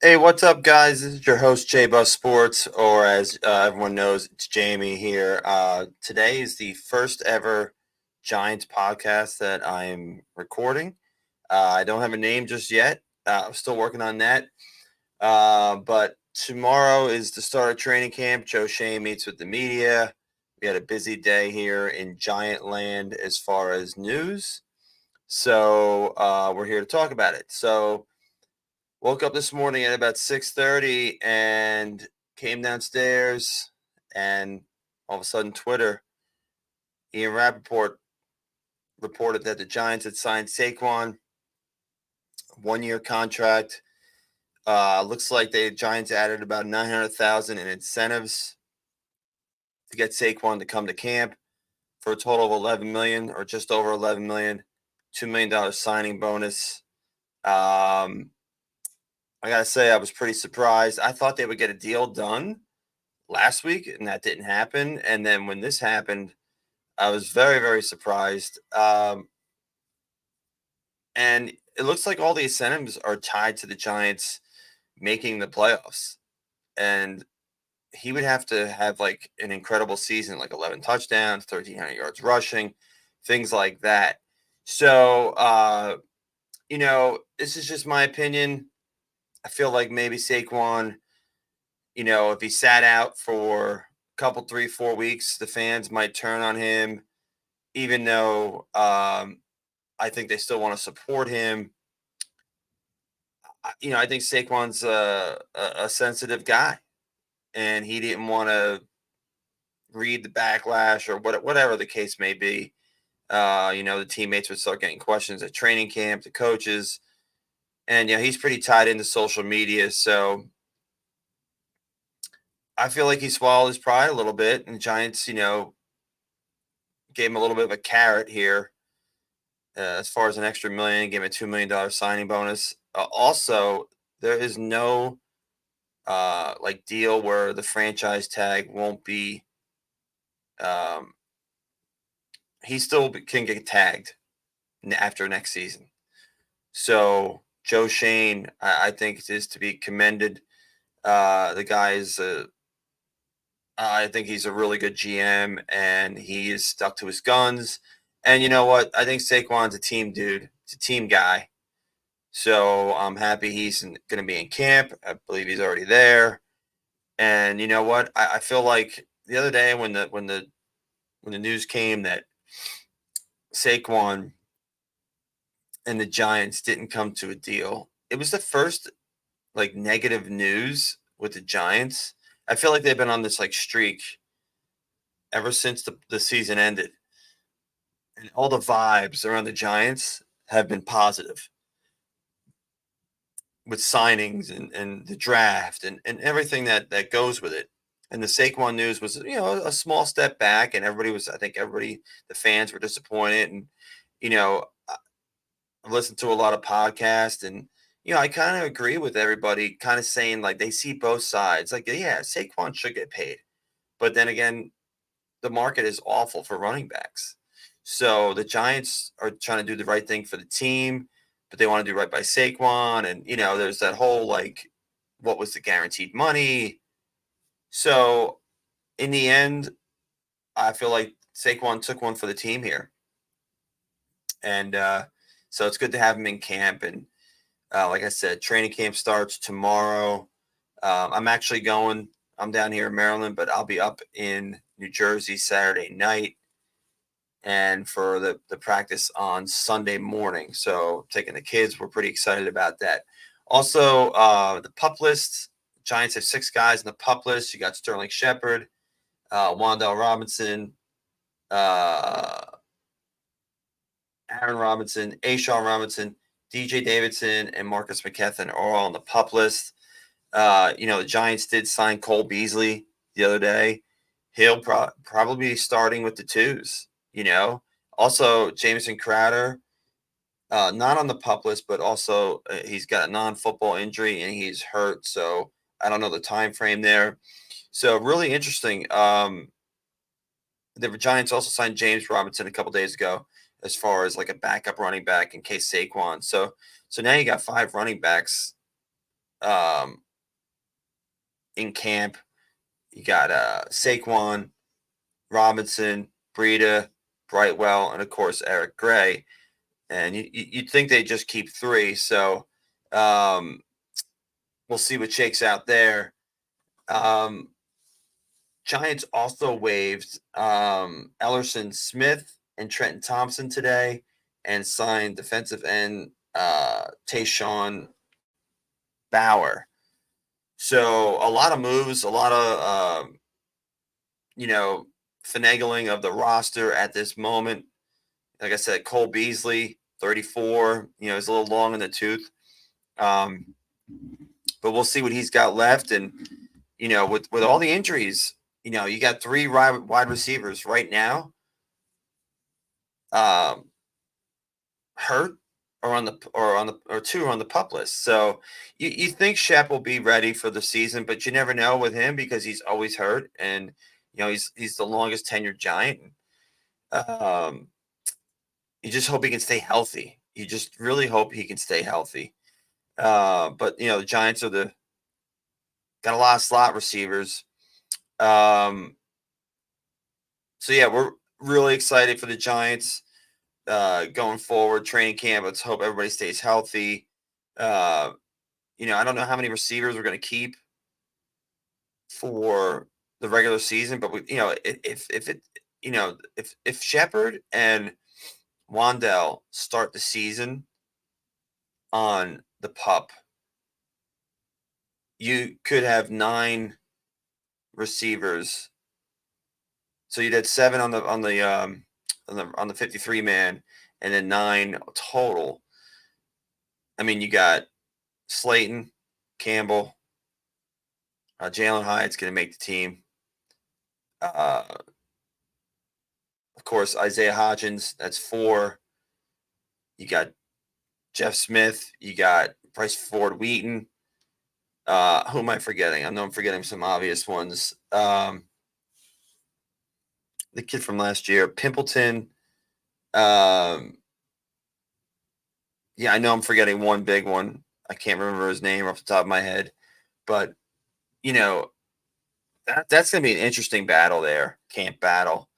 Hey, what's up, guys? This is your host, J Bus Sports, or as everyone knows, it's Jamie here. Today is the first ever Giants podcast that I'm recording. I don't have a name just yet. I'm still working on that. But tomorrow is the start of training camp. Joe Shane meets with the media. We had a busy day here in Giant Land as far as news. So we're here to talk about it. So woke up this morning at about 6:30 and came downstairs, and all of a sudden Ian Rappaport reported that the Giants had signed Saquon, 1-year contract. Looks like the Giants added about 900,000 in incentives to get Saquon to come to camp for a total of 11 million or just over 11 million, $2 million signing bonus. I gotta say, I was pretty surprised. I thought they would get a deal done last week, and that didn't happen. And then when this happened, I was very, very surprised. And it looks like all the incentives are tied to the Giants making the playoffs. And he would have to have like an incredible season, like 11 touchdowns, 1,300 yards rushing, things like that. So, this is just my opinion. I feel like maybe Saquon, if he sat out for a couple, 3, 4 weeks, the fans might turn on him, even though I think they still want to support him. I think Saquon's a sensitive guy, and he didn't want to read the backlash or whatever the case may be. The teammates would start getting questions at training camp, the coaches, and he's pretty tied into social media, so I feel like he swallowed his pride a little bit, and the Giants, gave him a little bit of a carrot here as far as an extra million, gave him a $2 million signing bonus. Also, there is no like deal where the franchise tag won't be. Um, he still can get tagged after next season. So Joe Shane, I think, is to be commended. The guy is I think he's a really good GM, and he is stuck to his guns. And you know what? I think Saquon's a team dude. It's a team guy. So I'm happy he's going to be in camp. I believe he's already there. And you know what? I feel like the other day when the news came that Saquon and the Giants didn't come to a deal, it was the first like negative news with the Giants. I feel like they've been on this like streak ever since the season ended. And all the vibes around the Giants have been positive with signings and the draft and everything that goes with it. And the Saquon news was, a small step back, and I think the fans were disappointed. And, you know, I listened to a lot of podcasts, and, I kind of agree with everybody kind of saying like they see both sides. Like, yeah, Saquon should get paid. But then again, the market is awful for running backs. So the Giants are trying to do the right thing for the team, but they want to do right by Saquon. And, there's that whole like, what was the guaranteed money? So in the end, I feel like Saquon took one for the team here. And so it's good to have him in camp. And like I said, training camp starts tomorrow. I'm down here in Maryland, but I'll be up in New Jersey Saturday night and for the practice on Sunday morning. So taking the kids, we're pretty excited about that. Also, the PUP list. Giants have 6 guys in the PUP list. You got Sterling Shepard, Wan'Dale Robinson, uh, Aaron Robinson, Ashawn Robinson, DJ Davidson, and Marcus McKethan are all on the PUP list. The Giants did sign Cole Beasley the other day. He'll probably be starting with the twos. Also Jameson Crowder, not on the PUP list, but also he's got a non-football injury and he's hurt. So I don't know the time frame there. So really interesting. The Giants also signed James Robinson a couple days ago as far as like a backup running back in case Saquon. So now you got 5 running backs um, in camp. You got Saquon, Robinson, Breida, Brightwell, and of course Eric Gray. And you'd think they just keep three. So um, we'll see what shakes out there. Um, Giants also waived Ellerson Smith and Trenton Thompson today and signed defensive end Tayshawn Bauer. So a lot of moves, a lot of you know, finagling of the roster at this moment. Like I said, Cole Beasley, 34, is a little long in the tooth. But we'll see what he's got left. And, with all the injuries, you got three wide receivers right now hurt or two on the PUP list. So you think Shep will be ready for the season, but you never know with him because he's always hurt. And, he's the longest tenured Giant. Um, you just hope he can stay healthy. You just really hope he can stay healthy. But the Giants got a lot of slot receivers. So yeah, we're really excited for the Giants going forward. Training camp. Let's hope everybody stays healthy. Uh, I don't know how many receivers we're going to keep for the regular season, but if Shepard and Wandell start the season on the PUP, you could have 9 receivers. So you'd had 7 on the 53 man, and then 9 total. I mean, you got Slayton, Campbell, Jalen Hyatt's going to make the team. Of course, Isaiah Hodgins, that's 4. You got Jeff Smith. You got Bryce Ford Wheaton. Who am I forgetting? I know I'm forgetting some obvious ones. The kid from last year, Pimpleton. Yeah, I know I'm forgetting one big one. I can't remember his name off the top of my head. But, that's going to be an interesting battle there, camp battle.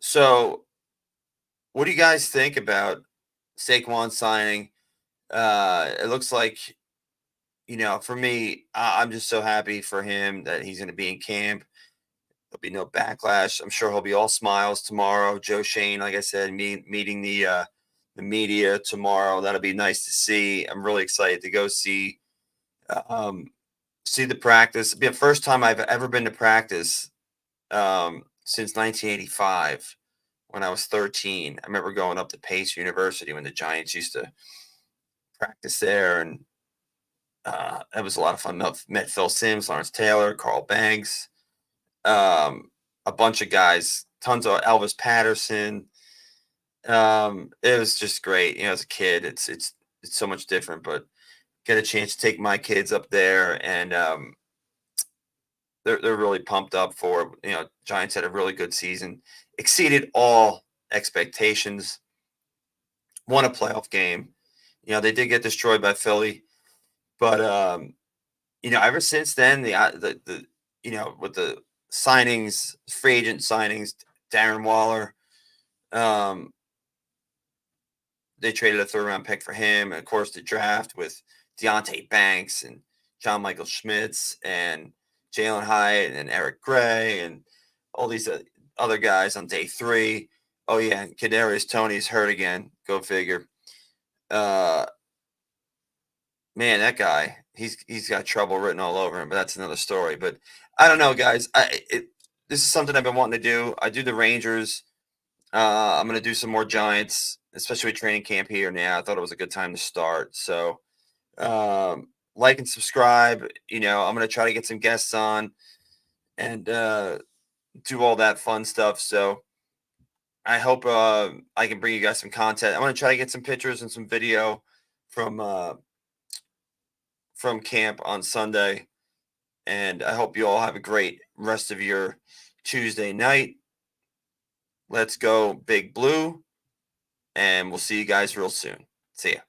So what do you guys think about Saquon signing? It looks like, for me, I'm just so happy for him that he's going to be in camp. There'll be no backlash. I'm sure he'll be all smiles tomorrow. Joe Shane, like I said, meeting the media tomorrow. That'll be nice to see. I'm really excited to go see the practice. It'll be the first time I've ever been to practice since 1985 when I was 13. I remember going up to Pace University when the Giants used to practice there, and it was a lot of fun. Met Phil Simms, Lawrence Taylor, Carl Banks, a bunch of guys, tons of Elvis Patterson. It was just great. As a kid, it's so much different, but get a chance to take my kids up there, and they're really pumped up for it. Giants had a really good season, exceeded all expectations, won a playoff game. They did get destroyed by Philly, but ever since then, with the signings, free agent signings, Darren Waller, they traded a 3rd-round pick for him, and of course the draft with Deontay Banks and John Michael Schmitz and Jalen Hyatt and Eric Gray and all these other guys on day 3. Oh yeah, and Kadarius Toney's hurt again. Go figure. Man, that guy, he's got trouble written all over him, but that's another story. But I don't know, guys. This is something I've been wanting to do. I do the Rangers. I'm going to do some more Giants, especially with training camp here now. I thought it was a good time to start. So like and subscribe. I'm going to try to get some guests on and do all that fun stuff. So I hope I can bring you guys some content. I'm going to try to get some pictures and some video from camp on Sunday. And I hope you all have a great rest of your Tuesday night. Let's go Big Blue. And we'll see you guys real soon. See ya.